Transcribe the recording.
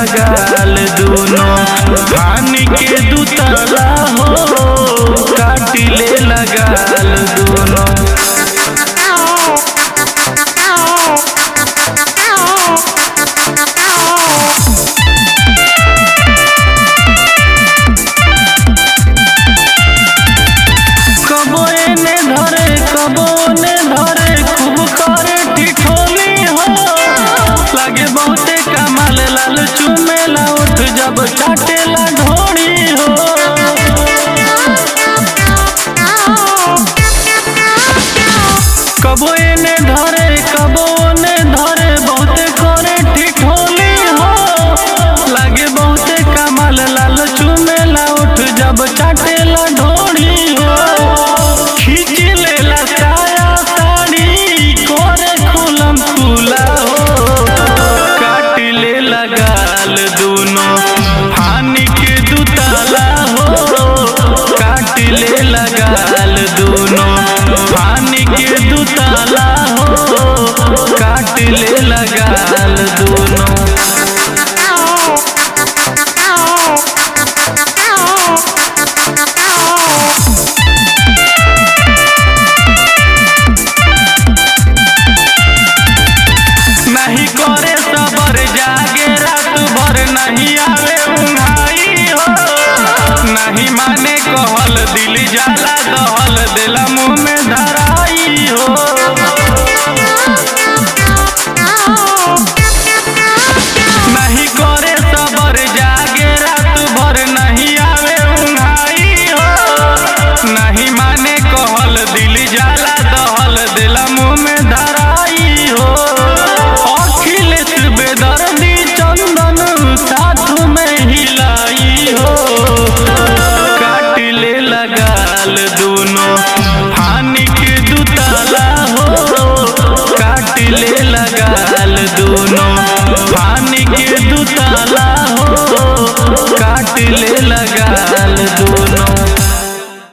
लगाल दोनों पानी के दुतला हो काटिले लगाल दोनों। कबो एने धरे कबो ओने धरे खूब करे ठिठोली हो लागे बहुते कमाल लाल चुमेला उठ जब चाटेला ढोड़ी हो। कबो एने धरे कबो ओने धरे बहुते करे ठिठोली हो लागे बहुते कमाल लाल चुमेला उठ जब चाटेला ढोड़ी हो। खींच लेला साया साड़ी कोरे खुलम खुला हो काट ले लगाल दोनों हानि के दुतला हो काट ले लगाल दोनों हानि के दुतला हो काट ले लगाल दोनों। नहीं करे सबर जागे रात भर नहीं आवे उंघाई हो नहीं माने कहल दिल जाला दहल दिला मुँह में धराई हो। नहीं करे सबर जागे रात भर नहीं आवे उंघाई हो नहीं माने कहल दिल जाला दहल दिला मुँह में धराई हो। बेदर्दी चंदन साथ में हिलाई हो काट ले लगाल दोनों हानि के दुतला हो काट ले लगाल दोनों हानि के दुतला हो काट ले लगाल